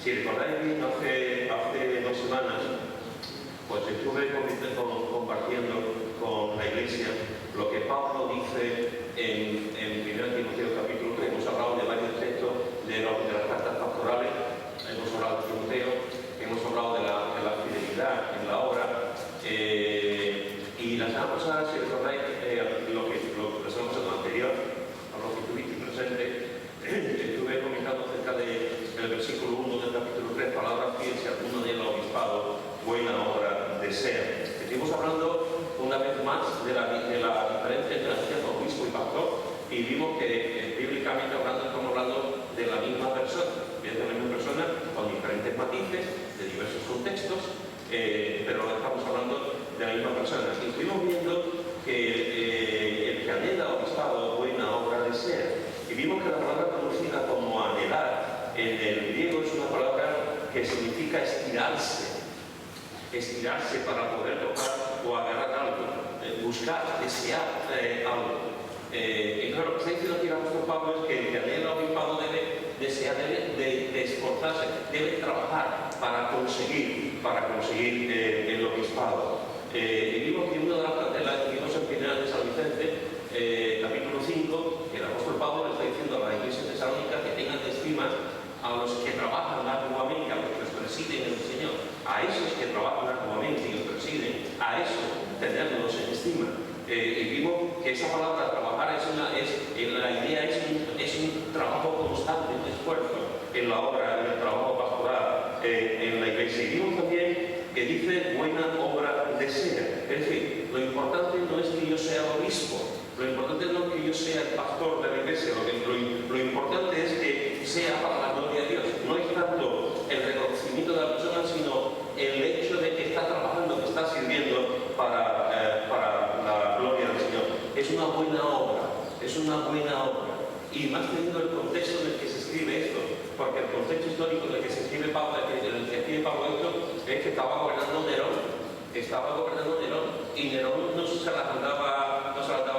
Si recordáis bien, hace 2 semanas, pues estuve compartiendo con la Iglesia lo que Pablo dice en 1 Timoteo capítulo 3. Hemos hablado de varios textos de las cartas pastorales, hemos hablado de Timoteo, hemos hablado de la fidelidad en la obra, y la semana pasada, si recordáis la semana pasada anterior, a lo que estuviste presente, estuve comentando acerca del versículo 1 del capítulo 3, palabra fiel si alguno del obispado, buena obra desea. Estuvimos hablando una vez más de la diferencia entre anciano, obispo y pastor, y vimos que bíblicamente hablando estamos hablando de la misma persona, con diferentes matices, de diversos contextos, pero estamos hablando de la misma persona. Y estuvimos viendo que el que anhela obispado, buena obra desea. Y vimos que la palabra traducida como anhelar en el griego es una palabra que significa estirarse para poder tocar o agarrar algo, buscar, desear algo. Y claro, lo que está diciendo aquí el apóstol Pablo es que el que anhela obispado debe desear, debe esforzarse, debe trabajar para conseguir el obispado. Y vimos que una de las vimos en Primera de San Vicente, capítulo 5, que el apóstol Pablo le está diciendo a la iglesia tesalónica que tengan de estima a los que trabajan arduamente, a los que los presiden en el Señor, a esos que trabajan arduamente y los presiden, a esos tenerlos en estima. Y vimos que esa palabra trabajar la idea es un trabajo constante, un esfuerzo en la obra, en el trabajo pastoral en la iglesia. Y vimos también que dice buena obra desea. Es decir, lo importante no es que yo sea obispo, lo importante no es que yo sea el pastor de la iglesia, lo importante es que sea para la gloria de Dios. No es tanto el reconocimiento de la persona, sino el hecho de que está trabajando, que está sirviendo para la gloria del Señor. Es una buena obra. Y más teniendo el contexto en el que se escribe esto, porque el contexto histórico en el que se escribe Pablo, esto es que estaba gobernando Nerón, y Nerón no se las andaba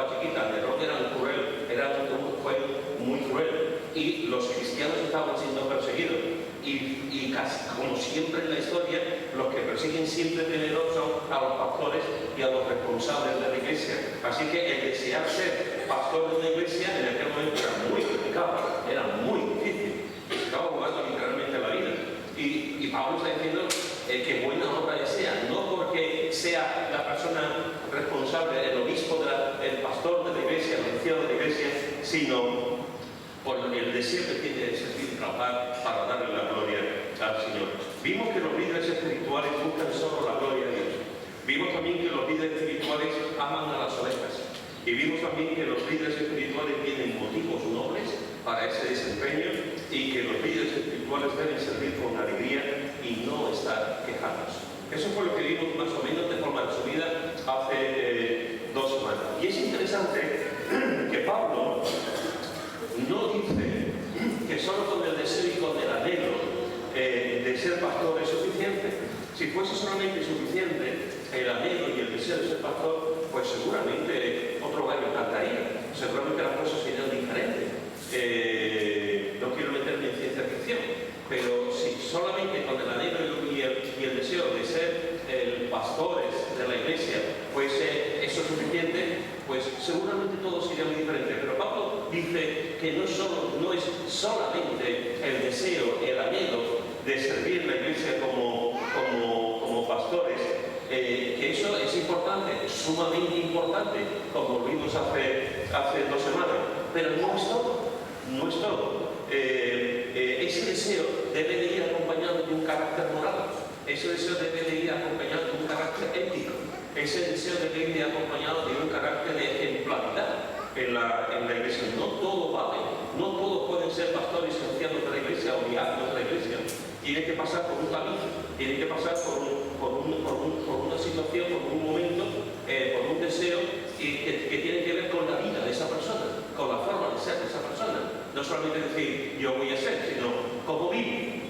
chiquita. Nerón era un juez muy cruel, y los cristianos estaban siendo perseguidos, y casi como siempre en la historia, los que persiguen siempre primero son a los pastores y a los responsables de la iglesia. Así que el desear ser pastor de una iglesia en aquel momento era muy complicado, era muy difícil, estaba jugando literalmente la vida. Y Pablo está diciendo que buena obra desea, no porque sea la persona responsable, el obispo, el pastor de la iglesia, el anciano de la iglesia, sino por el deseo que tiene de servir y trabajar para darle la gloria al Señor. Vimos que los líderes espirituales buscan solo la gloria de Dios. Vimos también que los líderes espirituales aman a las ovejas. Y vimos también que los líderes espirituales tienen motivos nobles para ese desempeño, y que los líderes espirituales deben servir con alegría y no estar quejados. Eso fue lo que vimos más o menos de forma resumida hace 2 semanas. Y es interesante que Pablo no dice que solo con el deseo y con el anhelo de ser pastor es suficiente. Si fuese solamente suficiente el anhelo y el deseo de ser pastor, pues seguramente otro gallo cantaría, seguramente las cosas serían diferentes. No quiero meterme en ciencia ficción, pero si solamente con el anhelo y el deseo de ser pastores de la iglesia, pues eso es suficiente, pues seguramente todo sería muy diferente. Pero Pablo dice que no es solamente el deseo, el anhelo de servir la iglesia como pastores, que eso es importante, sumamente importante, como vimos hace 2 semanas, pero no es todo. Ese deseo debe de ir acompañado de un carácter moral, ese deseo debe de ir acompañado de un carácter ético, ese deseo debe ir acompañado de un carácter de ejemplaridad en la iglesia. No todo vale, no todos pueden ser pastores y ancianos de la iglesia o diáconos de la iglesia. Tiene que pasar por un camino, tiene que pasar por una situación, por un momento, por un deseo que tiene que ver con la vida de esa persona, con la forma de ser de esa persona. No solamente decir yo voy a ser, sino cómo vivo,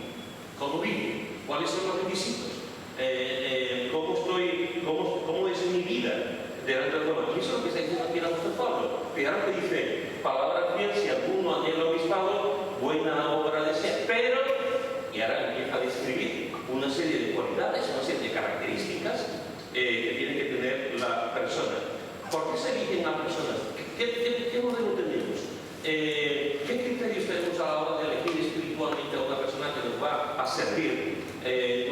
cuáles son los requisitos, cómo es mi vida delante de Dios. Y eso es lo que está diciendo aquí el apóstol Pablo. Fijaros que dice, palabra fiel si alguno anhela obispado, buena obra desea, pero y ahora empieza a describir una serie de cualidades, una serie de características que tiene que tener la persona. ¿Por qué se eligen las personas? ¿Qué modelo tenemos? ¿Qué criterios tenemos a la hora de elegir espiritualmente a una persona que nos va a servir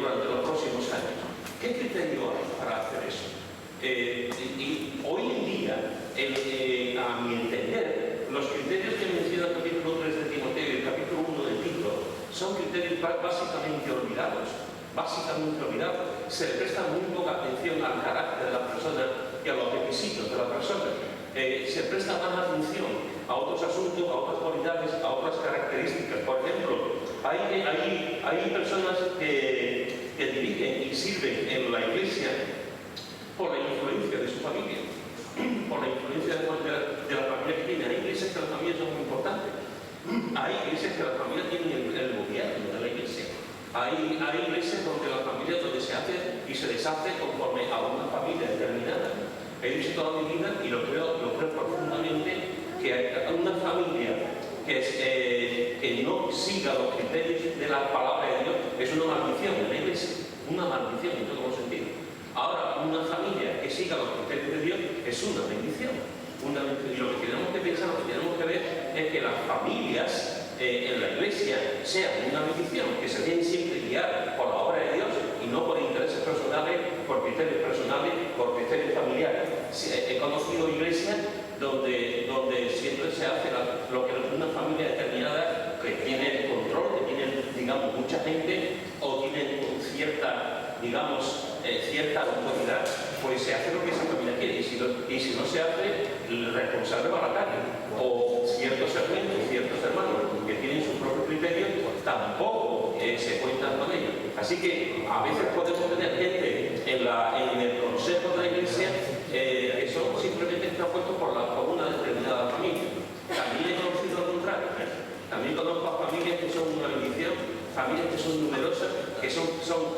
durante los próximos años? ¿Qué criterio hay para hacer eso? Y hoy en día, a mi entender, los criterios que menciona el capítulo 3 de Timoteo y el capítulo 1 de Tito son criterios básicamente olvidados. Se le presta muy poca atención al carácter de la persona y a los requisitos de la persona. Se presta más atención a otros asuntos, a otras cualidades, a otras características. Por ejemplo, hay personas que dirigen y sirven en la iglesia por la influencia de su familia, por la influencia de la familia que tiene. Hay iglesias que las familias son muy importantes. Hay iglesias que las familias tienen el gobierno de la iglesia. Hay iglesias donde la familia se hace y se deshace conforme a una familia determinada. He dicho toda mi vida, y lo creo profundamente, que una familia que no siga los criterios de la palabra de Dios es una maldición en la iglesia, una maldición en todos los sentidos. Ahora, una familia que siga los criterios de Dios es una bendición. Y lo que tenemos que pensar, lo que tenemos que ver es que las familias en la iglesia sean una bendición, que se dejen siempre guiar por la obra de Dios y no por intereses personales, por criterios personales, por criterios familiares. He conocido iglesias donde siempre se hace lo que una familia determinada que tiene control, que tiene, digamos, mucha gente o tiene cierta, digamos, cierta autoridad, pues se hace lo que esa familia quiere, y si no se hace, el responsable va a la calle. O ciertos segmentos, ciertos hermanos que tienen sus propios criterios, pues tampoco se cuentan con ellos. Así que a veces podemos tener gente en el consejo de la iglesia que son simplemente están puestos por una determinada familia. También he conocido lo contrario. También conozco a familias que son una bendición, familias que son numerosas, que son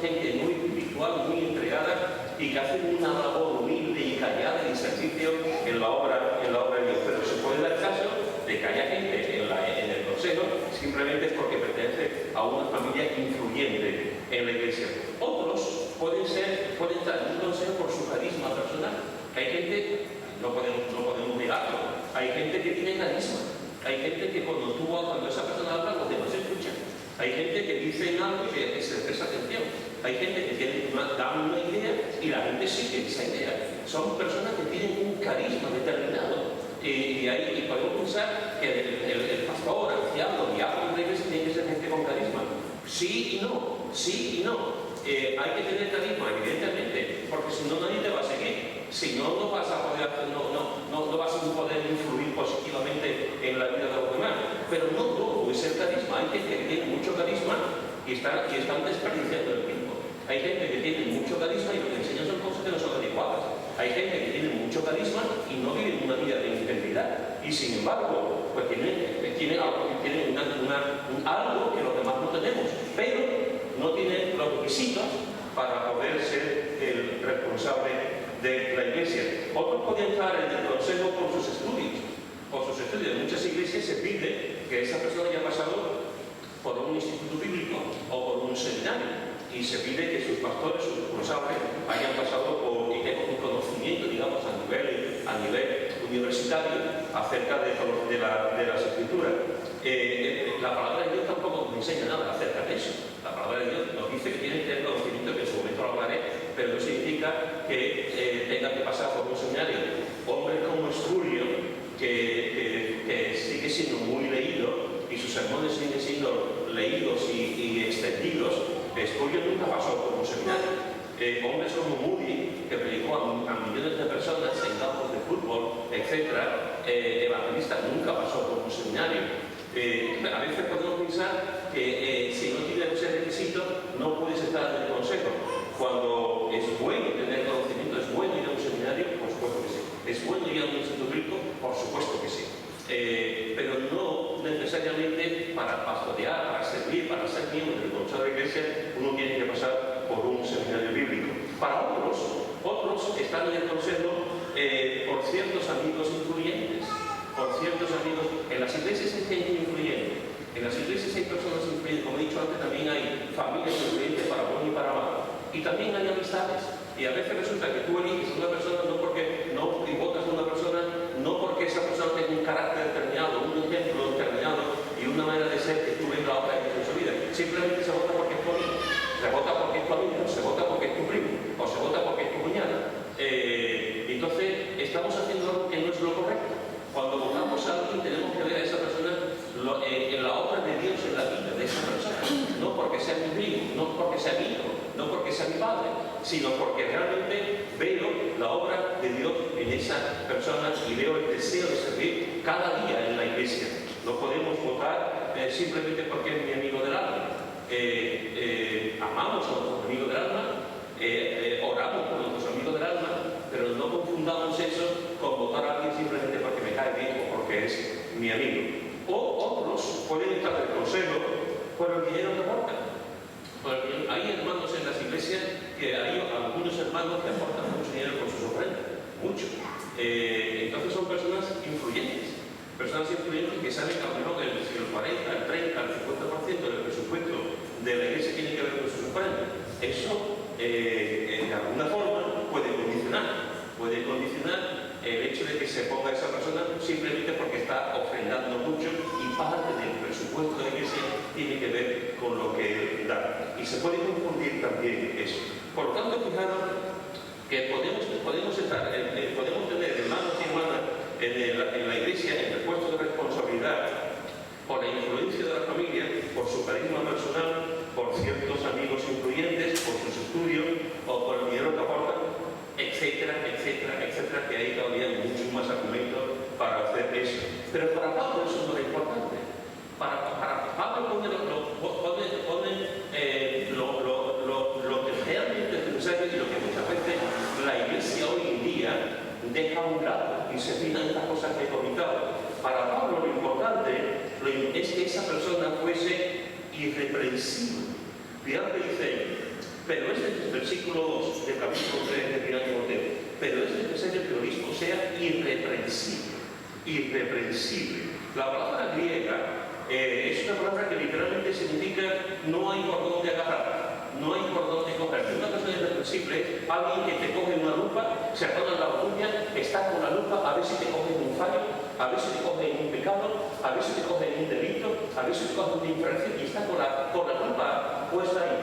gente muy espiritual, muy entregada y que hacen una labor humilde y callada y servicio en la obra de Dios. Pero se puede dar caso de que haya gente en el consejo simplemente es porque pertenece a una familia influyente en la iglesia. Otros pueden estar en un consejo por su carisma personal. Hay gente, no podemos negarlo, hay gente que tiene carisma. Hay gente que cuando esa persona habla, los demás escuchan. Hay gente que dice algo y que se le presta atención. Hay gente que da una idea y la gente sigue esa idea. Son personas que tienen un carisma determinado. Y podemos pensar que el pastor, el diácono de la iglesia tiene que ser gente con carisma. Sí y no. Hay que tener carisma, evidentemente, porque si no nadie te va a seguir. Si no, no vas a poder influir positivamente en la vida de los demás. Pero no todo es el carisma. Hay gente que tiene mucho carisma y están desperdiciando el tiempo. Hay gente que tiene mucho carisma y lo que enseñan son cosas que no son adecuadas. Hay gente que tiene mucho carisma y no vive una vida de integridad. Y sin embargo, pues tienen algo que los demás no tenemos. Pero no tienen los requisitos para poder ser el responsable de la iglesia. Otros pueden estar en el consejo por sus estudios. En muchas iglesias se pide que esa persona haya pasado por un instituto bíblico o por un seminario. Y se pide que sus pastores, sus responsables, hayan pasado y tengan un conocimiento, digamos, a nivel universitario acerca de las escrituras. La palabra de Dios tampoco nos enseña nada acerca de eso. La palabra de Dios nos dice que tienen que tener conocimiento, que en su momento lo hablaré, pero no significa que tengan que pasar por un seminario. Hombres como Espurio, que sigue siendo muy leído y sus sermones siguen siendo leídos y extendidos. Espurio nunca pasó por un seminario. Hombres como Moody, que predicó a millones de personas en campos de fútbol, etc., evangelista, nunca pasó por un seminario. A veces podemos pensar que si no tienes ese requisito, no puedes estar en el consejo. Cuando es bueno tener conocimiento, es bueno ir a un seminario, por supuesto que sí. Es bueno ir a un instituto bíblico, por supuesto que sí. Pero no necesariamente para pastorear, para servir, para ser miembro del consejo de la iglesia, uno tiene que pasar por un seminario bíblico. Para otros están en el consejo por ciertos amigos influyentes, en las iglesias hay gente influyente, en las iglesias hay personas influyentes, como he dicho antes, también hay familias influyentes para bueno y para mal. Y también hay amistades. Y a veces resulta que tú eliges a una persona y votas a una persona no porque esa persona tenga un carácter determinado, un ejemplo determinado y una manera de ser que tú ves la otra en su vida. Simplemente se vota porque es tu amigo, se vota porque es tu amigo, se vota porque es tu primo, o se vota porque es tu cuñada. Entonces, estamos haciendo algo que no es lo correcto. Cuando votamos a alguien tenemos que ver a esa persona en la obra de Dios en la vida de esa persona. No porque sea mi primo, no porque sea mi hijo, no porque sea mi padre, sino porque realmente veo la obra de Dios en esa persona y veo el deseo de servir cada día en la iglesia. No podemos votar simplemente porque es mi amigo del alma. Amamos a nuestros amigos del alma, oramos por nuestros amigos del alma, pero no confundamos eso con votar a alguien simplemente porque me cae bien o porque es mi amigo. O otros pueden estar del consejo por el dinero que aportan. Hay hermanos en las iglesias que hay algunos hermanos que aportan mucho dinero con sus ofrendas, mucho. Entonces son personas influyentes que saben que a lo mejor el 40, el 30, el 50% del presupuesto de la iglesia tiene que ver con sus ofrendas. Eso, de alguna forma, puede condicionar el hecho de que se ponga esa persona simplemente porque está ofrendando mucho y parte del presupuesto de la iglesia tiene que ver con lo que él da. Y se puede confundir también eso. Por lo tanto, fijaros que podemos tener hermanos y hermanas en la iglesia, en el puesto de responsabilidad, por la influencia de la familia, por su carisma personal, por ciertos amigos influyentes, por sus estudios o por el dinero que aportan, etcétera, etcétera, etcétera, que hay todavía muchos más argumentos para hacer eso. Pero para Pablo eso no es importante. Para Pablo pone lo que realmente es necesario y lo que muchas veces la iglesia hoy en día deja a un lado y se fija en estas cosas que he comentado. Para Pablo lo importante es que esa persona fuese irreprensible. Fíjate que dice, pero es el versículo 2 del capítulo 3 de 1 Timoteo, pero es necesario que el obispo sea irreprensible. Irreprensible. La palabra griega es una palabra que literalmente significa no hay por dónde agarrar, no hay por dónde coger. Una persona irreprensible, alguien que te coge una lupa, se pone la uña, está con la lupa a ver si te coge en un fallo, a ver si te coge en un pecado, a ver si te coge en un delito, a ver si te coge en una infracción, y está con la lupa puesta ahí.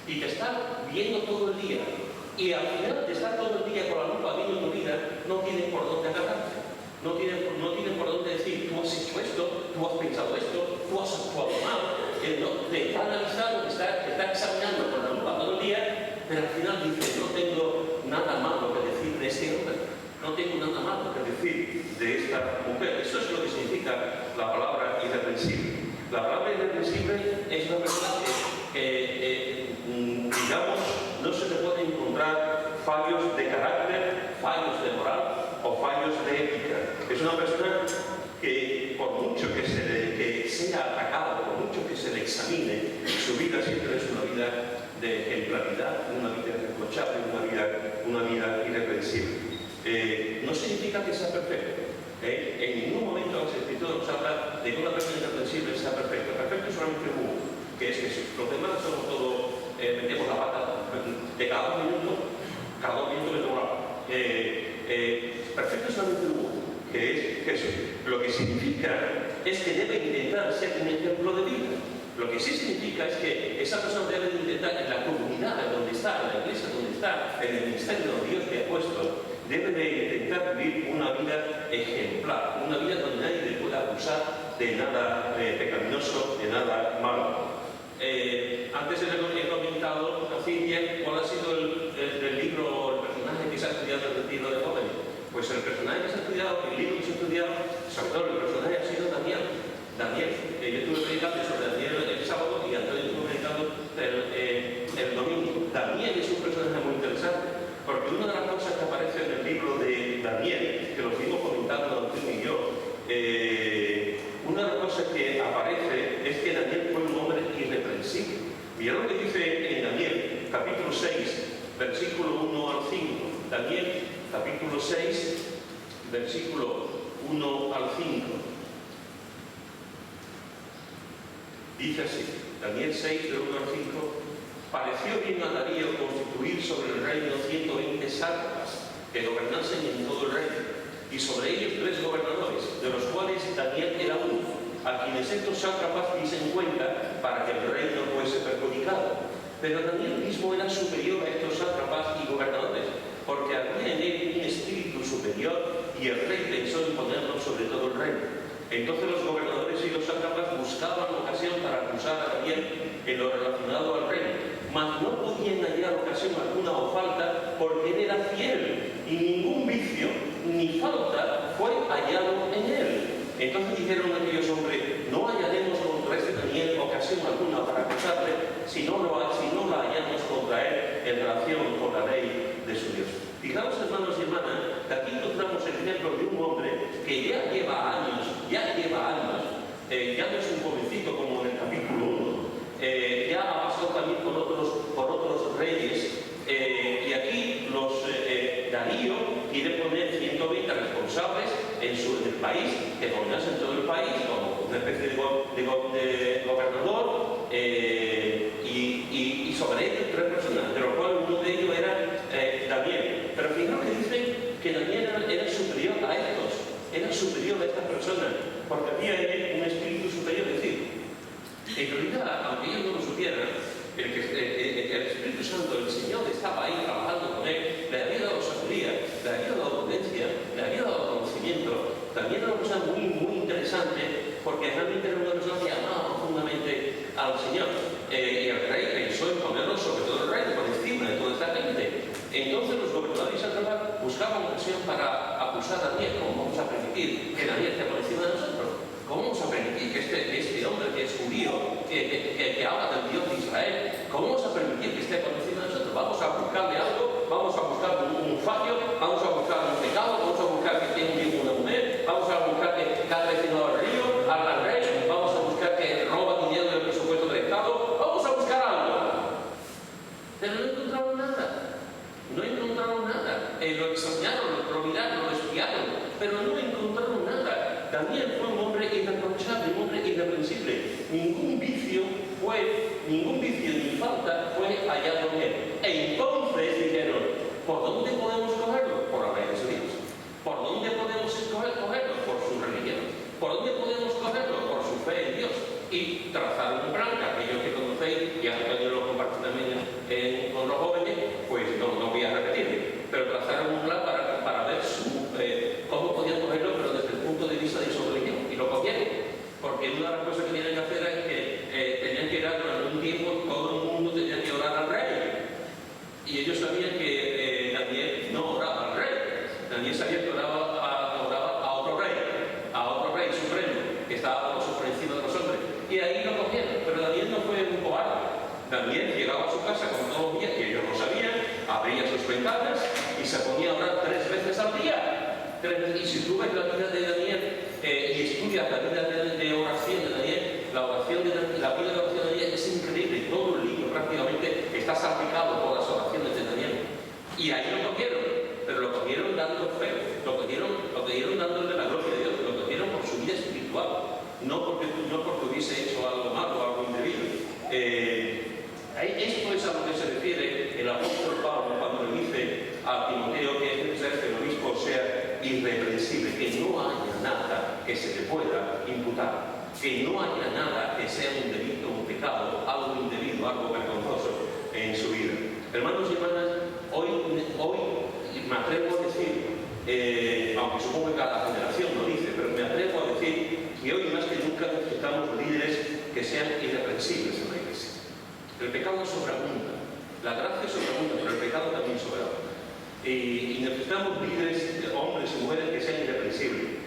Y te está viendo todo el día. Y al final de estar todo el día con la lupa viendo tu vida, no tienes por dónde agarrarte. No tienes por dónde decir, tú has hecho esto, tú has pensado esto, tú has actuado mal. Te está analizando, te está examinando con la lupa todo el día, pero al final dice, no tengo nada malo que decir de este hombre, no tengo nada malo que decir de esta mujer. Eso es lo que significa la palabra irreprensible. La palabra irreprensible es una persona que digamos, no se le puede encontrar fallos de carácter, fallos de moral o fallos de ética. Es una persona que por mucho que sea atacada, por mucho que se le examine, su vida siempre es una vida de ejemplaridad, una vida irreprochable, una vida irreprensible. No significa que sea perfecto. En ningún momento las escrituras nos habla de que una persona irreprensible sea perfecta. Perfecto es solamente uno, que es Jesús. Los demás somos todos, metemos la pata de cada 2 minutos metemos la pata. Perfecto es solamente uno, que es Jesús. Lo que significa es que debe intentar ser un ejemplo de vida. Lo que sí significa es que esa persona debe intentar, en la comunidad donde está, en la iglesia donde está, en el ministerio donde Dios te ha puesto, debe de intentar vivir una vida ejemplar, una vida donde nadie le pueda acusar de nada pecaminoso, de nada malo. Antes he comentado a Cintia cuál ha sido el libro, el personaje que se ha estudiado en el retiro de jóvenes. Pues el personaje que se ha estudiado, el libro que se ha estudiado, sobre todo el personaje ha sido Daniel. Yo estuve predicando sobre Daniel el sábado y Antonio estuvo predicando el domingo. Daniel es un personaje muy interesante, porque una de las cosas que aparece en el libro de Daniel, que lo seguimos comentando Antonio y yo, una de las cosas que aparece es que Daniel fue un hombre irreprensible. Mirad lo que dice en Daniel, capítulo 6, versículo 1 al 5. Daniel, capítulo 6, versículo 1 al 5. Dice así, Daniel 6, del 1 al 5, pareció bien a Darío constituir sobre el reino 120 sátrapas que gobernasen en todo el reino, y sobre ellos 3 gobernadores, de los cuales Daniel era uno, a quienes estos sátrapas diesen cuenta para que el reino fuese perjudicado. Pero Daniel mismo era superior a estos sátrapas y gobernadores, porque había en él un espíritu superior y el rey pensó en ponerlo sobre todo el reino. Entonces los gobernadores y los sátrapas buscaban ocasión para acusar a Daniel en lo relacionado al reino, mas no podían hallar ocasión alguna o falta, porque él era fiel y ningún vicio ni falta fue hallado en él. Entonces dijeron aquellos hombres, no hallaremos contra este Daniel ocasión alguna para acusarle, si no la hallamos contra él en relación con la ley de su Dios. Fijaos, hermanos y hermanas, que aquí encontramos el ejemplo de un hombre que ya lleva años, ya no es un jovencito como en el capítulo 1, ya ha pasado también por otros reyes, y aquí Darío quiere poner 120 responsables en el país, que gobernasen todo el país, como una especie de gobernador, y sobre ellos 3 personas, de los cuales uno de ellos era Daniel. Pero fijaos que dice que Daniel era superior a estos, era superior a estas personas, porque había en él un espíritu superior. Es decir, en realidad, aunque ellos no lo supieran, el Espíritu Santo, el Señor, estaba ahí trabajando con él, le había dado sabiduría, le había dado prudencia, le había dado conocimiento. También era una cosa muy, muy interesante, porque realmente era una persona que amaba profundamente al Señor. Y el rey pensó en ponerlo sobre todo el reino, por encima de toda esta gente. Entonces los gobernadores y sátrapas buscaban ocasión para acusar a Daniel. ¿Cómo vamos a permitir que Daniel esté por encima de nosotros? ¿Cómo vamos a permitir que este hombre que es judío, que habla del Dios de Israel, cómo vamos a permitir que esté por encima de nosotros? Vamos a buscarle algo, vamos a buscar un fallo, vamos a buscar un pecado, vamos a buscar que tiene un hijo una mujer, vamos a buscar que ha traicionado al río, al rey, vamos a buscar que roba dinero del presupuesto del Estado, vamos a buscar algo. Pero no encontraron nada. No encontraron nada. Lo examinaron, lo miraron, lo espiaron, pero no encontraron nada. Daniel fue un hombre irreprochable, un hombre irreprensible. Ningún vicio ni falta fue hallado en él. Entonces dijeron, ¿por dónde podemos cogerlo? Por la ley de su Dios. ¿Por dónde podemos cogerlo? Por su religión. ¿Por dónde podemos cogerlo? Por su fe en Dios. Y trazaron un plan, que aquellos que conocéis, y Antonio lo compartió también con los jóvenes, pues no voy a repetir, pero trazaron un plan para ver cómo podían cogerlo, pero desde el punto de vista de su religión. Y lo cogieron, porque una de las cosas que tenían que hacer es que tenían que orar durante un tiempo, todo el mundo tenía que orar al rey. Y ellos sabían que Daniel no oraba al rey. Daniel sabía que oraba a otro rey supremo, que estaba por encima de los hombres. Y ahí lo cogieron, pero Daniel no fue un cobarde. Daniel llegaba a su casa con todos los días, y ellos lo sabían, abría sus ventanas y se ponía a orar 3 veces al día. Y si tú ves la vida de Daniel y estudias la vida de oración de Daniel, la vida de oración de Daniel es increíble. Todo el libro prácticamente está salpicado por las oraciones de Daniel. Y ahí lo cogieron, pero lo cogieron dando fe, lo cogieron dándole la gloria a Dios, lo cogieron por su vida espiritual, no porque hubiese hecho algo malo o algo indebido. Esto es a lo que se refiere el apóstol Pablo cuando le dice a Timoteo que el obispo sea irreprensible, que no haya nada que se le pueda imputar, que no haya nada que sea un delito, un pecado, algo indebido, algo vergonzoso en su vida. Hermanos y hermanas, hoy me atrevo a decir, aunque supongo que cada generación lo dice, pero me atrevo a decir que hoy más que nunca necesitamos líderes que sean irreprensibles en la Iglesia. El pecado sobreabunda, la gracia sobreabunda, pero el pecado también sobreabunda. Y necesitamos líderes, hombres y mujeres que sean irreprensibles.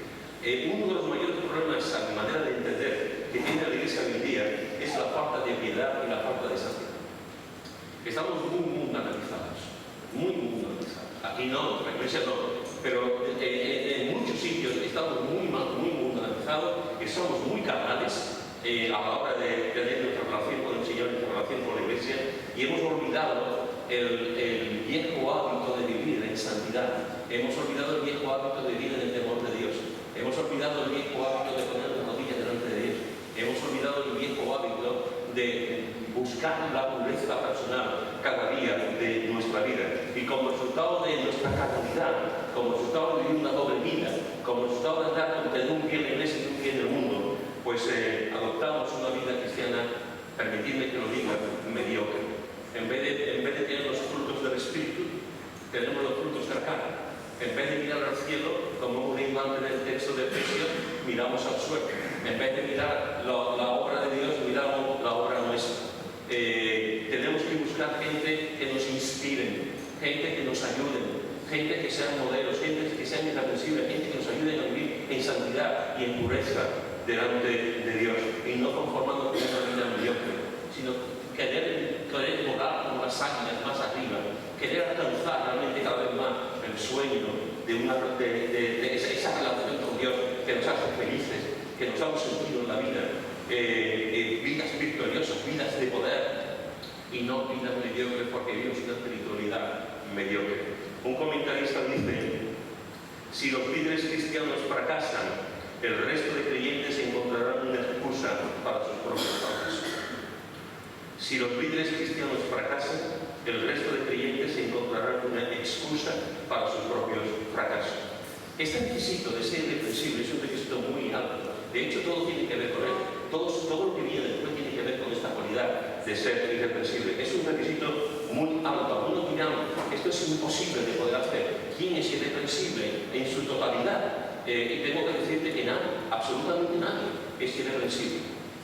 Uno de los mayores problemas a mi manera de entender que tiene la Iglesia hoy en día es la falta de piedad y la falta de santidad. Estamos muy mundanalizados, Aquí no, en la Iglesia no, pero en muchos sitios estamos muy mundanalizados, que somos muy carnales a la hora de tener nuestra relación con el Señor, nuestra relación con la Iglesia, y hemos olvidado el viejo hábito de vivir en santidad. Hemos olvidado el viejo hábito de vivir en el temor de Dios. Hemos olvidado el viejo hábito de poner las rodillas delante de Dios. Hemos olvidado el viejo hábito de buscar la pureza personal cada día de nuestra vida. Y como resultado de nuestra carnalidad, como resultado de vivir una doble vida, como resultado de andar con un pie en la iglesia y un pie en el mundo, pues adoptamos una vida cristiana, permitidme que lo diga, mediocre. En vez de tener los frutos del Espíritu, tenemos los frutos de la carne. En vez de mirar al cielo, como un imán en el texto de Efesios, miramos al suelo. En vez de mirar la obra de Dios, miramos la obra nuestra. Tenemos que buscar gente que nos inspire, gente que nos ayude, gente que sean modelos, gente que sean irreprensibles, gente que nos ayude a vivir en santidad y en pureza delante de Dios. Y no conformando con una vida mediocre, sino querer volar como las águilas más arriba, querer alcanzar realmente cada vez más el sueño de esa relación con Dios que nos hace felices, que nos da un sentido en la vida, vidas victoriosas, vidas de poder, y no vidas mediocres, porque vivimos una espiritualidad mediocre. Un comentarista dice: si los líderes cristianos fracasan, el resto de creyentes encontrarán una excusa para sus propios fracasos. Si los líderes cristianos fracasan, el resto de creyentes encontrarán una excusa para sus propios fracasos. Este requisito de ser irreprensible es un requisito muy alto. De hecho, todo tiene que ver con él. Todo lo que viene después tiene que ver con esta cualidad de ser irreprensible. Es un requisito muy alto. Algunos dirán: esto es imposible de poder hacer. ¿Quién es irreprensible en su totalidad? Y tengo que decirte que nadie, absolutamente nadie, es irreprensible.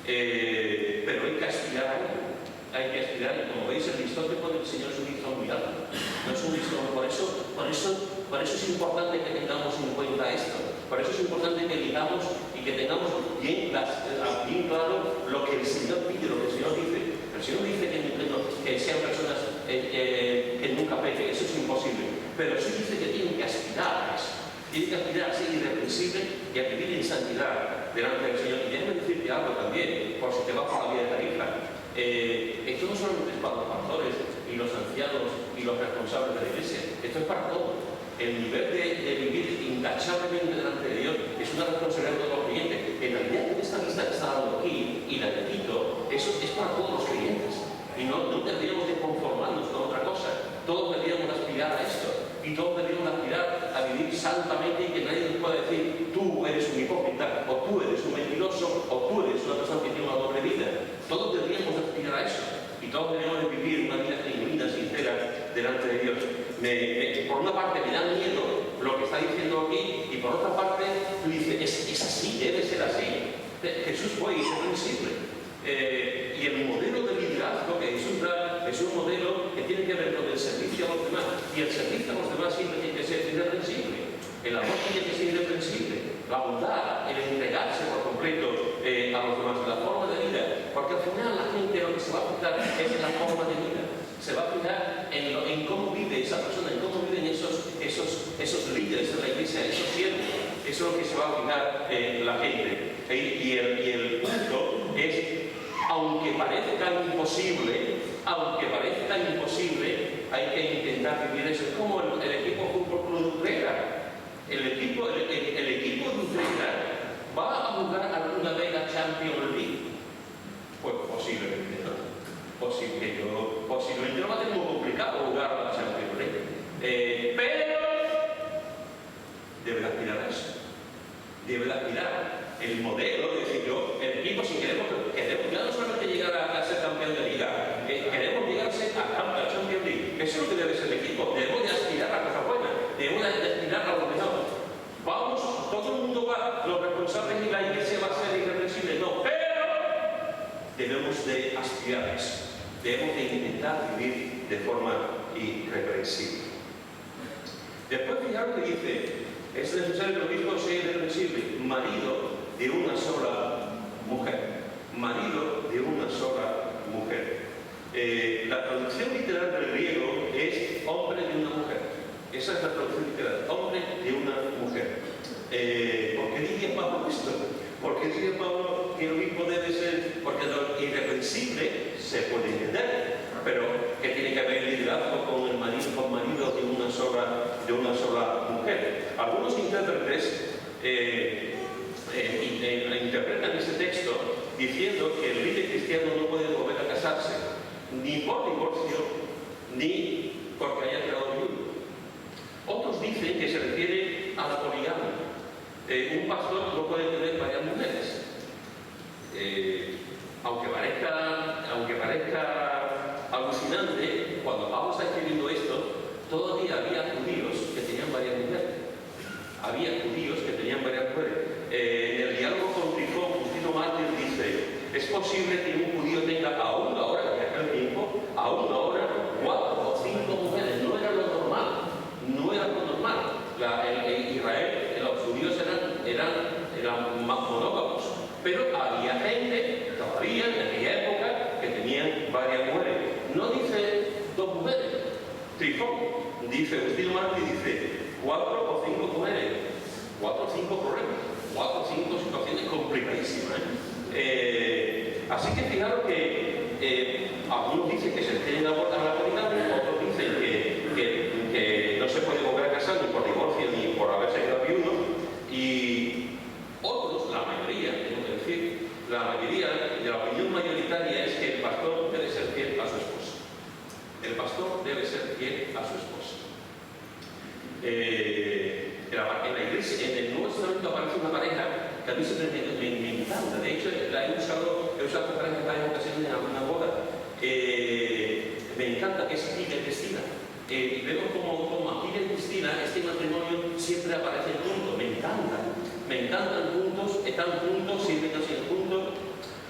Pero hay que aspirar a ello. Hay que aspirar, y como veis, el listón que pone el Señor es un listón muy alto. No es un listón, por eso es importante que tengamos en cuenta esto. Por eso es importante que digamos y que tengamos bien claro lo que el Señor pide, lo que el Señor dice. El Señor dice que sean personas que nunca pequen, eso es imposible. Pero sí dice que tienen que aspirar a eso. Tienen que aspirar a ser irreprensible y a vivir en santidad delante del Señor. Y déjame decirte algo también, por si te vas por la vía de tarifa. Esto no solamente es para los pastores y los ancianos y los responsables de la iglesia, esto es para todos. El nivel de vivir intachablemente delante de Dios es una responsabilidad de todos los creyentes. En realidad, en esta lista que está dando aquí, y la repito, eso es para todos los creyentes. Y no deberíamos de conformarnos con otra cosa. Todos deberíamos aspirar a esto. Y todos deberíamos aspirar a vivir santamente, y que nadie nos pueda decir: tú eres un hipócrita, o tú eres un mentiroso, o tú eres una persona que tiene una doble vida. Todos deberíamos aspirar a eso. Y todos deberíamos de vivir una vida genuina, sincera, delante de Dios. Por una parte me da miedo lo que está diciendo aquí, y por otra parte dice: es así, debe ser así. Jesús fue irreprensible. Y el modelo de liderazgo que Jesús da es un modelo que tiene que ver con el servicio a los demás. Y el servicio a los demás siempre tiene que ser irreprensible. El amor tiene que ser irreprensible. La bondad, el entregarse por completo a los demás, la forma de vida. Porque al final la gente lo que se va a fijar es en la forma de vida. Se va a fijar en cómo vive esa persona, en cómo viven esos líderes de la iglesia, esos siervos. Eso es lo que se va a fijar la gente. Y el punto es: aunque parezca imposible, hay que intentar vivir eso. Es como el equipo de fútbol Club Utrera. El equipo de Utrera va a jugar alguna vez la Champions League. Pues posiblemente no. Posiblemente no va a ser muy complicado jugar la Champions League. Pero debe aspirar a eso. Debe aspirar el modelo, es decir, el equipo, si queremos ya no solamente llegar a ser campeón de liga, queremos llegar a ser a Champions League. Eso es lo que debe ser el equipo. Debemos de aspirar a cosas buenas, debemos de aspirar a lo mejor. Vamos, todo el mundo va, los responsables y la iglesia va a ser irreprensible, no, pero debemos de aspirar a eso. Debemos de intentar vivir de forma irreprensible. Después, fijaros lo que dice: es necesario que el obispo sea irreprensible, marido de una sola mujer. Marido de una sola mujer. La traducción literal del griego es hombre de una mujer. Esa es la traducción literal, hombre de una mujer. ¿Por qué diría Pablo esto? ¿Por qué diría Pablo que el obispo debe ser? Porque lo irreprensible se puede entender, pero que tiene que haber liderazgo con el marido de una sola mujer. Algunos intérpretes interpretan este texto diciendo que el líder cristiano no puede volver a casarse, ni por divorcio, ni porque haya quedado viudo. Otros dicen que se refiere a la poligamia. Un pastor no puede tener varias mujeres. Aunque parezca alucinante, cuando Pablo está escribiendo esto, todavía había judíos que tenían varias mujeres. En el diálogo con Trifón, Justino Mártir dice: es posible que un judío tenga aún ahora, en aquel tiempo, aún ahora 4 o 5 mujeres. No era lo normal. En Israel, los judíos eran más monógamos. Pero había gente, todavía en aquella época, que tenían varias mujeres. No dice 2 mujeres. Trifón dice, Justino Mártir dice 4 o 5 mujeres, 4 o 5 problemas, 4 o 5 situaciones complicadísimas. Así que fijaros que algunos dicen que se tienen a la poligamia, otros dicen que no se puede volver a casar ni por divorcio ni por haberse quedado viudo, y otros, la mayoría, tengo que decir, la opinión mayoritaria es que el pastor debe ser fiel a su esposa. El pastor debe ser fiel a su esposa. En la iglesia, en el Nuevo Testamento aparece una pareja que a mí siempre me encanta. De hecho, la he usado en varias ocasiones en alguna boda. Me encanta, que es Aquiles y Cristina. Y vemos como Aquiles y Cristina, este matrimonio siempre aparece juntos. Me encantan juntos, están juntos, sirven así juntos,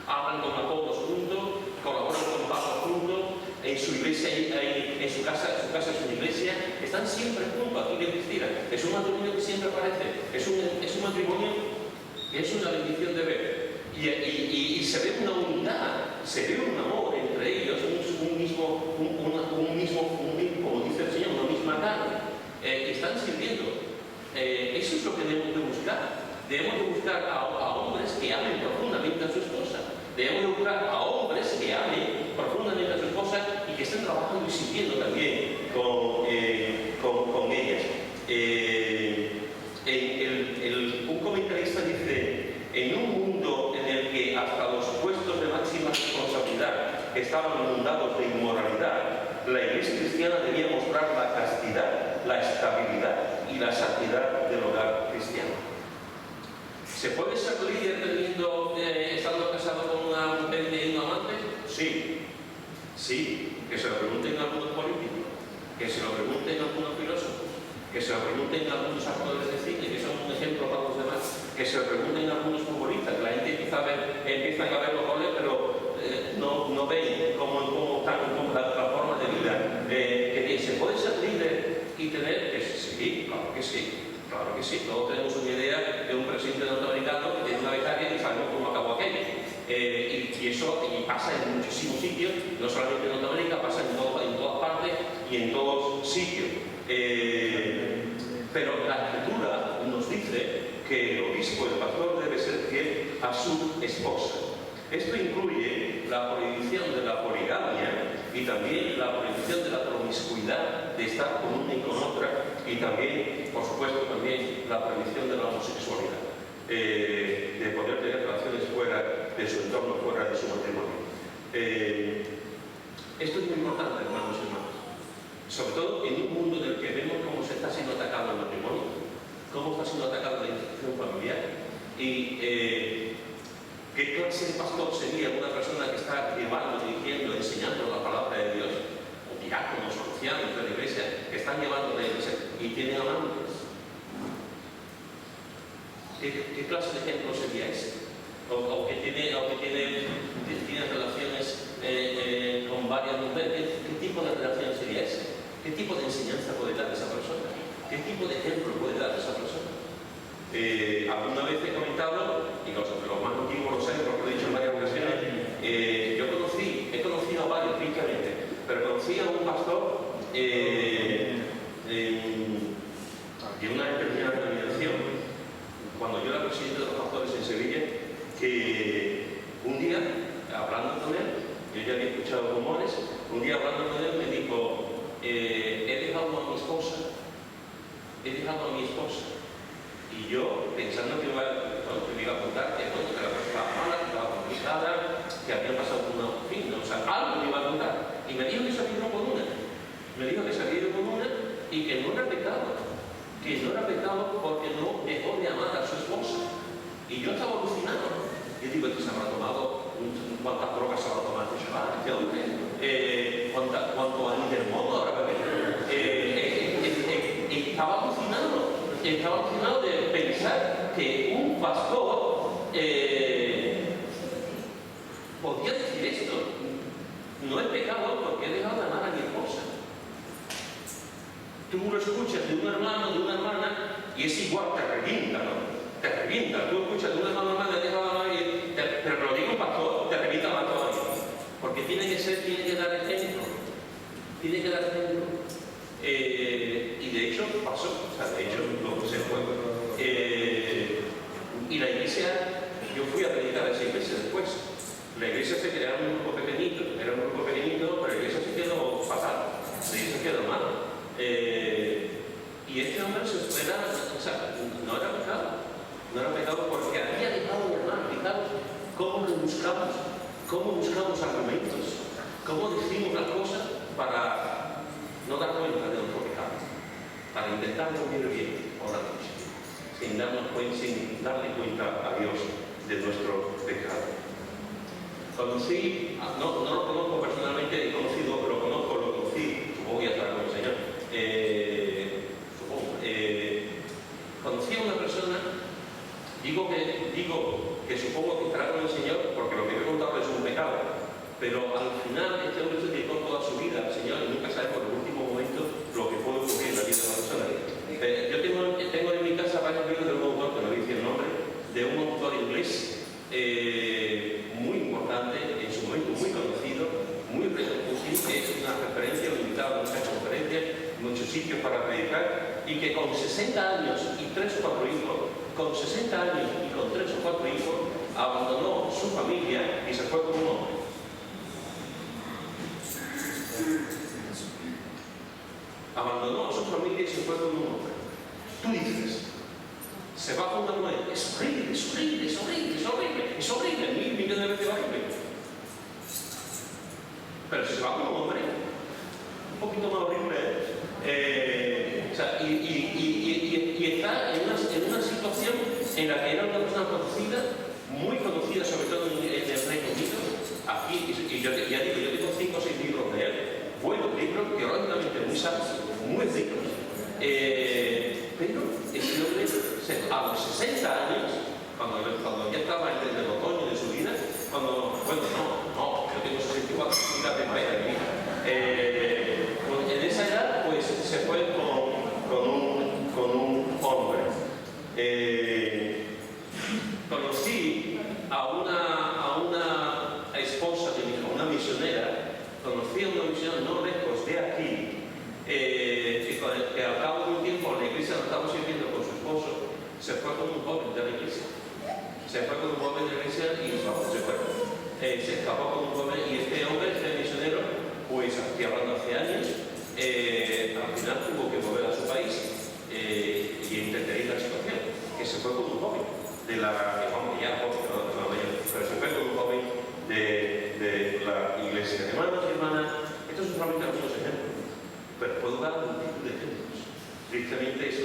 hablan con Apolos juntos, colaboran con Pablo juntos. En su iglesia, en su casa es una iglesia, están siempre juntos, Aquiles y Cristina. Es un matrimonio que siempre aparece, es un matrimonio que es una bendición de ver. Y se ve una unidad, se ve un amor entre ellos, como dice el Señor, una misma carne, que están sirviendo. Eso es lo que debemos de buscar. Debemos de buscar a hombres que amen profundamente a su esposa. Debemos de buscar a hombres que amen profundamente a su esposa y que estén trabajando y sirviendo también con ellas. Un comentarista dice: en un mundo en el que hasta los puestos de máxima responsabilidad estaban inundados de inmoralidad, la iglesia cristiana debía mostrar la castidad, la estabilidad y la santidad del hogar cristiano. ¿Se puede ser líder estando casado con una mujer y un amante? Sí. Que se lo pregunten algunos políticos, que se lo pregunten algunos filósofos, que se lo pregunten algunos actores de cine, que son un ejemplo para los demás, que se lo pregunten algunos futbolistas, que la gente empiezan a ver los goles, pero no ven cómo están la forma de vida. Que se puede ser líder y tener... Sí, claro que sí. Todos tenemos una idea de un presidente norteamericano que tiene una becaria y sabemos cómo acabó aquello. Y eso pasa en muchísimos sitios, no solamente en Norteamérica, pasa en todas partes y en todos sitios. Pero la Escritura nos dice que el obispo, el pastor, debe ser fiel a su esposa. Esto incluye la prohibición de la poligamia y también la prohibición de la promiscuidad, de estar con una y con otra, y también, por supuesto, también la prohibición de la homosexualidad, de poder tener relaciones fuera de su entorno, fuera de su matrimonio. Esto es muy importante, hermanos y hermanas, sobre todo en un mundo en el que vemos cómo se está siendo atacado el matrimonio, cómo está siendo atacada la institución familiar, y ¿qué clase de pastor sería una persona que está llevando, dirigiendo, enseñando la palabra de Dios? O diáconos, o ancianos de la iglesia, que están llevando la iglesia y tienen amantes. ¿Qué clase de ejemplo sería ese? O que tiene relaciones con varias mujeres. ¿Qué tipo de relación sería ese? ¿Qué tipo de enseñanza puede dar esa persona? ¿Qué tipo de ejemplo puede dar esa persona? Alguna vez he comentado, y los más antiguos lo saben porque lo he dicho en varias ocasiones, yo he conocido a varios físicamente, pero conocí a un pastor de una determinada denominación, cuando yo era presidente de los pastores en Sevilla, que un día, hablando con él, yo ya había escuchado rumores, un día hablando con él me dijo: he dejado a mi esposa. Y yo, pensando que me iba a contar que la persona mala, que estaba con traumatizada, que había pasado por una fin, o sea, algo me iba a contar. Y me dijo que se había ido con una. Me dijo que se había ido con una y que no era pecado. Que no era pecado porque no dejó de amar a su esposa. Y yo estaba alucinado. Yo digo, ¿esto se habrá tomado? ¿Cuántas drogas se habrá tomado este chaval? ¿Este hombre? ¿Cuánto anitermono habrá bebido? Estaba alucinado de pensar que un pastor podía decir esto. No es pecado porque he dejado de amar a mi esposa. Tú lo escuchas de un hermano, de una hermana, y es igual, te revienta, ¿no? Te revienta. Tú escuchas de una hermana, he dejado de amar a alguien, pero lo digo un pastor, te revienta más todavía. Porque tiene que dar ejemplo. Tiene que dar ejemplo. Y de hecho pasó, o sea, de hecho lo se fue. Y la iglesia, yo fui a predicar a 6 meses después. La iglesia se quedó en un grupo pequeñito, pero la iglesia se quedó fatal, la iglesia se quedó mal. Y este hombre no era pecado porque había dejado de amar. Fijaros cómo buscamos argumentos, cómo decimos las cosas para no dar cuenta de nuestro pecado, para intentar vivir bien por la noche, sin darle cuenta a Dios de nuestro pecado. Conocí, no lo conozco personalmente, lo conocí, supongo que ya estará con el Señor, conocí a una persona, digo que supongo que estará con el Señor porque lo que he contado es un pecado, pero al final este hombre se dedicó toda su vida al Señor y nunca sabe por el último momento lo que puede ocurrir en la vida de una persona. Yo tengo en mi casa varios libros de un autor, que no dice el nombre, de un autor inglés muy importante, en su momento muy conocido, muy reconocido, que es una referencia limitada a muchas conferencias, muchos sitios para predicar, y que con 60 años y 3 o 4 hijos, abandonó su familia y se fue con un hombre. Abandonó a su familia y se fue con un hombre. Tú dices, se va con una mujer, es horrible, mil millones de veces horrible. Pero si se va con un hombre, un poquito más horrible, y está en una situación en la que era una persona conocida, muy conocida, sobre todo en el Reino Unido. Aquí, y yo tengo 5 o 6 libros de él, buenos libros, teológicamente muy sabios, muy ricos. Pero ese hombre, a los 60 años, cuando ya estaba en el otoño de su vida, yo tengo 64, fíjate, vaya de vida. En esa edad, pues se fue con un hombre. Conocí a una esposa de mi hija, una misionera, no lejos de aquí, que al cabo de un tiempo la iglesia lo estaba sirviendo con su esposo, se fue con un joven de la iglesia. Se fue con un joven de la iglesia y se escapó con un joven, y este hombre, este misionero, pues aquí hablando hace años, al final tuvo que volver a su país y entender la situación, que se fue con un joven de la pero se fue con un joven de la iglesia. Hermanos y hermanas, estos son solamente algunos ejemplos, pero puedo dar multitud de ejemplos. Tristemente eso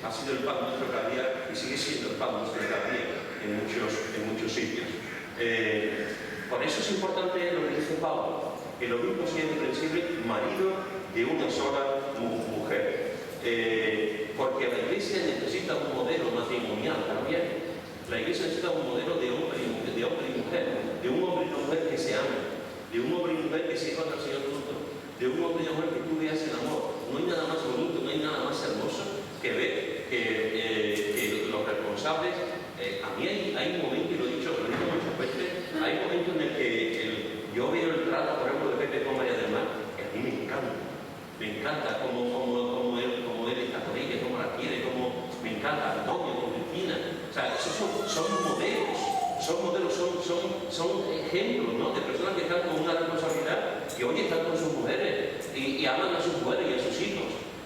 ha sido el pan nuestro cada día y sigue siendo el pan nuestro cada día en muchos sitios. Por eso es importante lo que dice Pablo, que el obispo sea irreprensible, marido de una sola mujer. Porque la iglesia necesita un modelo matrimonial también. La iglesia necesita un modelo de hombre y mujer, de un hombre y una mujer que se amen, de un hombre y mujer que sirvan al Señor juntos, de un hombre y una mujer que tú veas el amor. No hay nada más bonito, no hay nada más hermoso que ver que los responsables, a mí hay un momento, y lo he dicho muchas veces, hay un momento en el que yo veo el trato, por ejemplo, de Pepe con María del Mar, que a mí me encanta cómo él está con ella, cómo la quiere, me encanta Antonio con Cristina. O sea, esos son modelos, son ejemplos, ¿no?, de personas que están con una responsabilidad, que hoy están con sus mujeres y aman a sus mujeres y a sus hijos.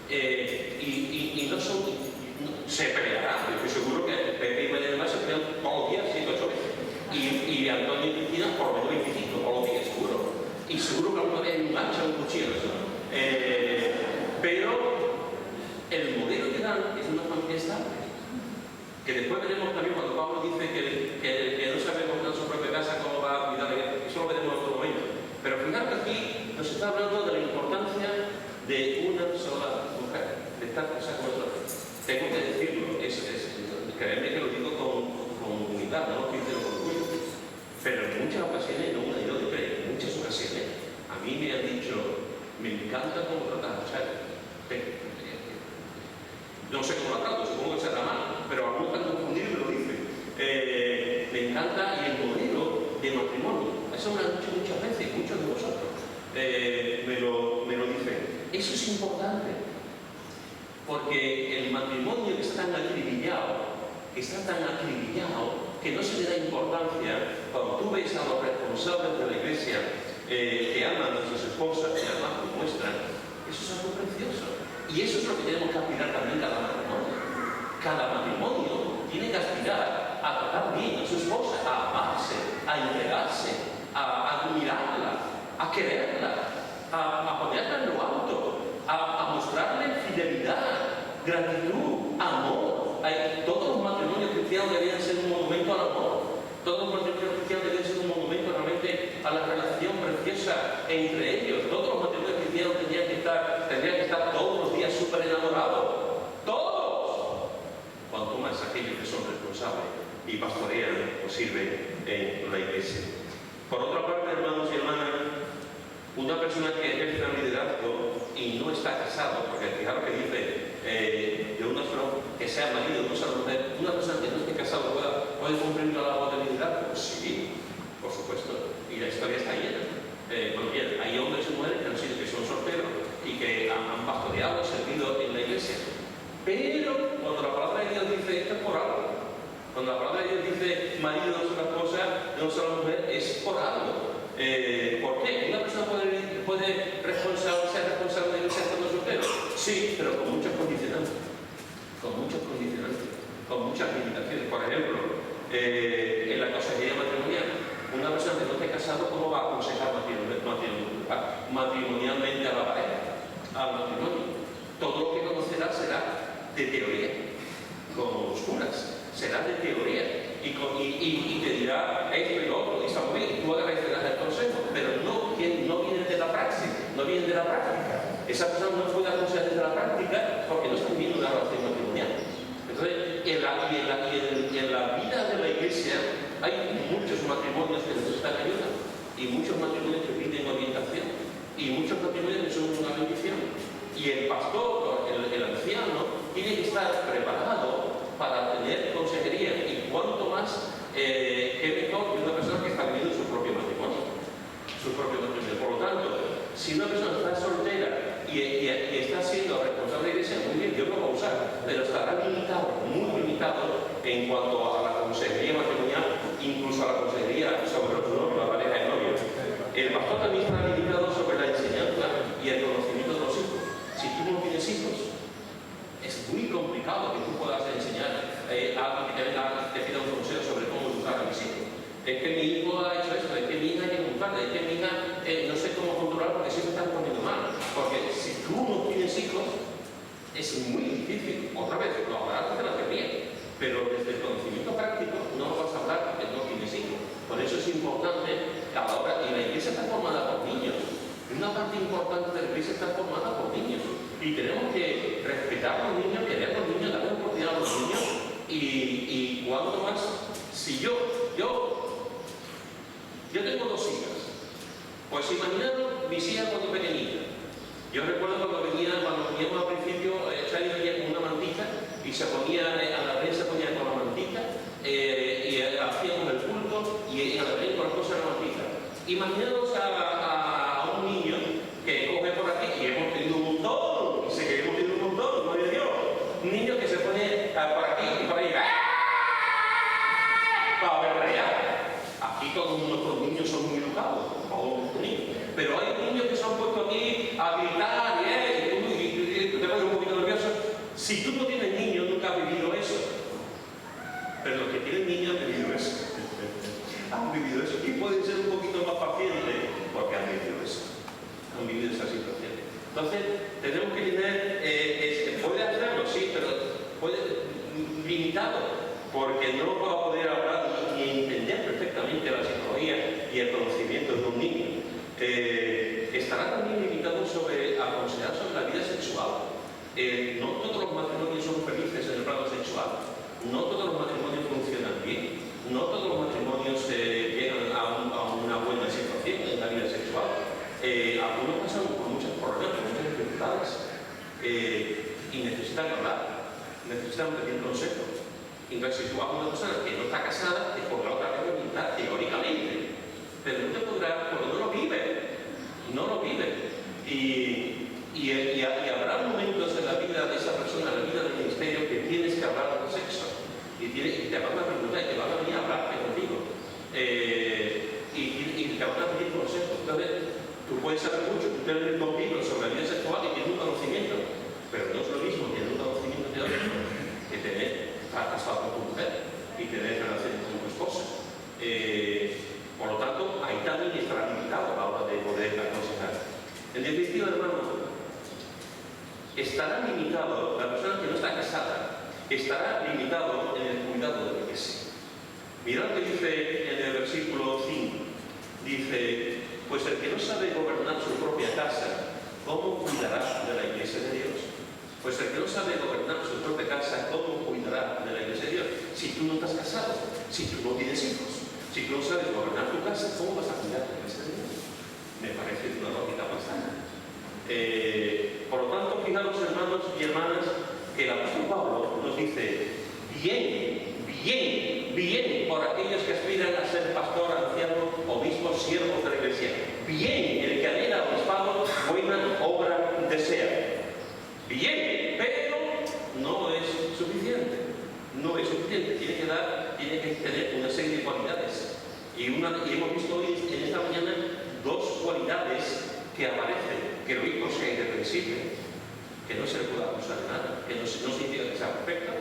Y no se pelearán. Yo estoy seguro que Pepe y María del Mar se pelean todos los días, 7 o 8 veces. Y Antonio y y seguro que alguna vez engancha un cuchillo, ¿no? Pero el modelo que dan es una familia estable, que después veremos también cuando Pablo dice que no sabe cómo su propia casa, cómo va a cuidar, eso lo veremos en otro momento. Pero fijaros que aquí nos está hablando de la importancia de una sola mujer, de estar casada con otra. Tengo que decirlo, créanme que lo digo con humildad, no lo estoy diciendo con orgullo, pero en muchas ocasiones, no una y dos, en muchas ocasiones, a mí me han dicho, me encanta cómo tratas a mujer. No sé cómo la trato, supongo que será mal, pero algunos están confundidos y me lo dicen. Me encanta, y el modelo de matrimonio, eso me lo han dicho muchas veces, muchos de vosotros me lo dicen. Eso es importante, porque el matrimonio que está tan acribillado, que no se le da importancia. Cuando tú ves a los responsables de la iglesia que aman a sus esposas, que además lo muestran, eso es algo precioso. Y eso es lo que tenemos que aspirar también cada matrimonio. Cada matrimonio tiene que aspirar a tratar bien a su esposa, a amarse, a entregarse, a admirarla, a quererla, a ponerla en lo alto, a mostrarle fidelidad, gratitud, amor. Todos los matrimonios cristianos deberían ser un monumento al amor. Todos los matrimonios cristianos deberían ser un monumento realmente a la relación preciosa entre ellos. Todos los matrimonios cristianos tendrían que estar todos los días súper enamorados. ¡Todos! Cuanto más aquellos que son responsables y pastorean o sirven en la iglesia. Por otra parte, hermanos y hermanas, una persona que ejerce un liderazgo y no está casado, porque fijaros que dice de una sola, que sea marido, no sea mujer, una persona que no esté casado puede cumplir una labor de liderazgo. Sí, por supuesto, y la historia está llena. Bueno, bien, hay hombres y mujeres que son solteros y que han pastoreado, servido en la iglesia. Pero cuando la palabra de Dios dice esto es por algo. Cuando la palabra de Dios dice marido no es una cosa, no es una mujer, es por algo. ¿Por qué? ¿Una persona puede ser responsable de la iglesia estando soltero? Sí, pero con muchos condicionantes. Con muchas limitaciones. Por ejemplo, en la consejería matrimonial, una persona que no esté casado, ¿cómo va a aconsejar matrimonialmente a la pareja, al matrimonio? Todo lo que conocerá será de teoría, con oscuras, será de teoría. Y te dirá esto y lo otro, y está muy bien, tú agradecerás el consejo, pero no viene de la praxis, no viene de la práctica. Esa persona no puede aconsejar desde la práctica porque no está viviendo una relación matrimonial. Entonces, en la vida de la iglesia hay muchos matrimonios que necesitan ayuda, y muchos matrimonios que piden orientación, y muchos matrimonios que son una bendición. Y el pastor, el anciano, tiene que estar preparado para tener consejería, y cuanto más, qué mejor que una persona que está viviendo su propio matrimonio. Por lo tanto, si una persona está soltera y está siendo responsable de la iglesia, muy bien, Dios lo va a usar, pero estará limitado, muy limitado en cuanto a la consejería matrimonial, incluso a la consejería sobre los novios, la pareja de novios. El pastor también está limitado sobre la enseñanza y el conocimiento de los hijos. Si tú no tienes hijos, es muy complicado que tú puedas enseñar a alguien que te pida un consejo sobre cómo educar a mis hijos. Es que mi hijo ha hecho esto, es que mi hija hay que educarla, es que mi hija no sé cómo controlar porque siempre están poniendo mal. Porque si tú no tienes hijos, es muy difícil. Otra vez, lo hablarás de la teoría, pero desde el conocimiento práctico no lo vas a hablar porque no tienes hijos. Por eso es importante a la hora, y la iglesia está formada por niños. Una parte importante de la iglesia está formada por niños. Y tenemos que respetar a los niños, querer a los niños, darle oportunidad a los niños. Y cuanto más, si yo tengo dos hijas, pues imaginaros mis hijas cuando pequeñitas. Yo recuerdo cuando veníamos al principio, Charlie venía con una mantita y se ponía, a la vez se ponía con la mantita y hacíamos el culto y a la vez con las cosas de la mantita. Imaginaros a un niño que coge por aquí, y hemos tenido un montón, y sé que hemos tenido un montón, no Dios, un niño que se pone por aquí y por ahí, para ver allá. Aquí todos nuestros niños son muy educados, todos nuestros niños. Pero hay niños que se han puesto aquí a gritar y tú te pones un poquito nervioso. Si tú no tienes niños, nunca has vivido eso. Pero los que tienen niños han vivido eso. Han vivido eso. Y pueden ser un poquito más pacientes porque han vivido eso, han vivido esa situación. Entonces, tenemos que tener, puede hacerlo, sí, pero puede limitado, porque no va a poder hablar ni entender perfectamente la psicología y el conocimiento de un niño. Estará también limitado sobre aconsejar sobre la vida sexual. No todos los matrimonios son felices en el plano sexual, no todos los matrimonios funcionan bien, no todos los matrimonios llegan a una buena situación en la vida sexual. Algunos pasan por muchos problemas, por muchas dificultades y necesitan hablar, necesitan pedir consejo. Entonces, si tú vas a una persona que no está casada, te podrá otra vez orientar teóricamente, pero no te podrá, porque no lo vive, no lo vive. Y habrá momentos en la vida de esa persona, en la vida del ministerio, que tienes que hablar de sexo y te van a preguntar y te van a venir a hablarte contigo y te van a pedir consejos. Entonces, tú puedes saber mucho, tú tienes contigo sobre la vida sexual y tienes un conocimiento, pero no es lo mismo tener un conocimiento teórico que tener estar casado con tu mujer y tener relaciones con tu esposa. Por lo tanto, ahí también estará limitado a la hora de poder aconsejar. En definitiva, hermano, estará limitado, la persona que no está casada, estará limitado en el cuidado de la iglesia. Mirad lo que dice en el versículo 5, dice: pues el que no sabe gobernar su propia casa, ¿cómo cuidará de la iglesia de Dios? Pues el que no sabe gobernar su propia casa, ¿cómo cuidará de la iglesia de Dios? Si tú no estás casado, si tú no tienes hijos, si tú no sabes gobernar tu casa, ¿cómo vas a cuidar de la iglesia de Dios? Me parece una lógica bastante. Por lo tanto, fijaros, hermanos y hermanas, que el apóstol Pablo nos dice: bien, bien, bien por aquellos que aspiran a ser pastor, anciano, obispo, siervos de la iglesia. Bien, el que anhela obispado, buena obra desea. Bien, pero no es suficiente. No es suficiente. Tiene que tener una serie de cualidades. Y hemos visto hoy en esta mañana dos cualidades que aparecen, que lo único sea irreprensible, que no se le pueda acusar de nada, que no significa que sea perfecta,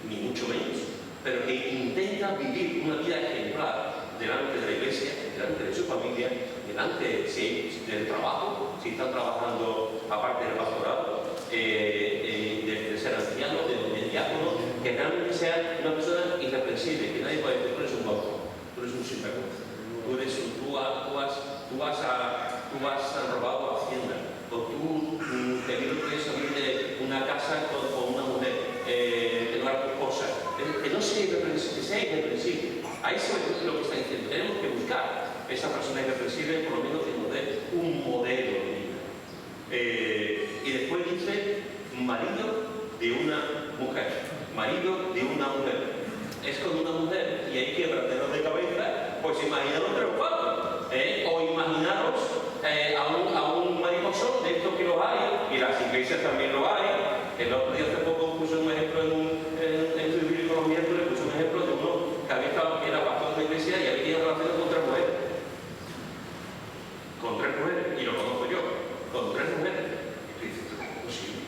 ni mucho menos, pero que intenta vivir una vida ejemplar delante de la iglesia, delante de su familia, delante del trabajo, si están trabajando aparte del pastorado, de ser anciano, de diácono, que realmente sea una persona irreprensible, que nadie puede decir: tú eres un guapo, tú eres un sinvergüenza, tú has robado Hacienda, o tú te puedes salir de una casa con una mujer que no era tu esposa, que no sea irreprensible, que sea irreprensible. Ahí es lo que está diciendo. Tenemos que buscar esa persona irreprensible, por lo menos que nos dé un modelo de vida. Y después dice: marido de una mujer, marido de una mujer. Es con una mujer y hay quebraderos de cabeza, pues imaginaros 3 o 4, o imaginaros a un mariposón de estos que los hay, y las iglesias también lo hay. El otro día hace poco puse un ejemplo en su bíblico los miércoles, puse un ejemplo de uno que había estado, que era pastor de la iglesia y había tenido relaciones con 3 mujeres. Con 3 mujeres, y lo conozco yo, con 3 mujeres. Y dices: ¿esto cómo es posible?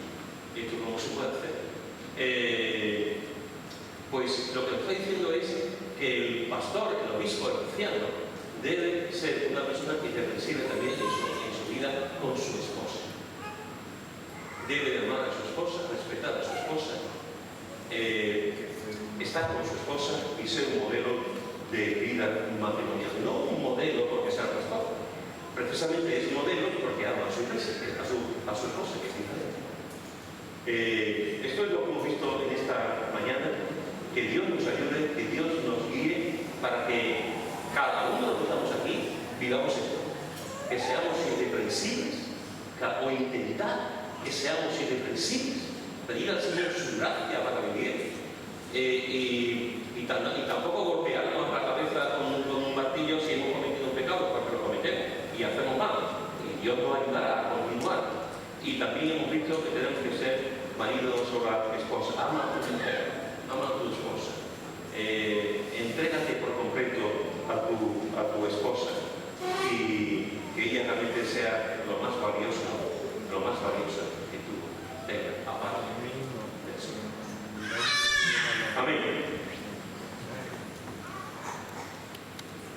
¿Esto cómo se puede hacer? Pues lo que nos está diciendo es que el pastor, el obispo, el anciano, debe ser una persona irreprensible también en su vida con su esposa. Debe de amar a su esposa, respetar a su esposa, estar con su esposa y ser un modelo de vida matrimonial. No un modelo porque sea pastor, precisamente es un modelo porque ama a su iglesia, a su esposa, que es diferente. Esto es lo que hemos visto en esta mañana. Que Dios nos ayude, que Dios nos guíe para que cada uno de los que estamos aquí vivamos esto, que seamos irreprensibles, o intentar que seamos irreprensibles, pedir al Señor su gracia para vivir, y tampoco golpearnos la cabeza con un martillo si hemos cometido un pecado, porque lo cometemos y hacemos mal, y Dios nos ayudará a continuar. Y también hemos visto que tenemos que ser maridos o la esposa. Ama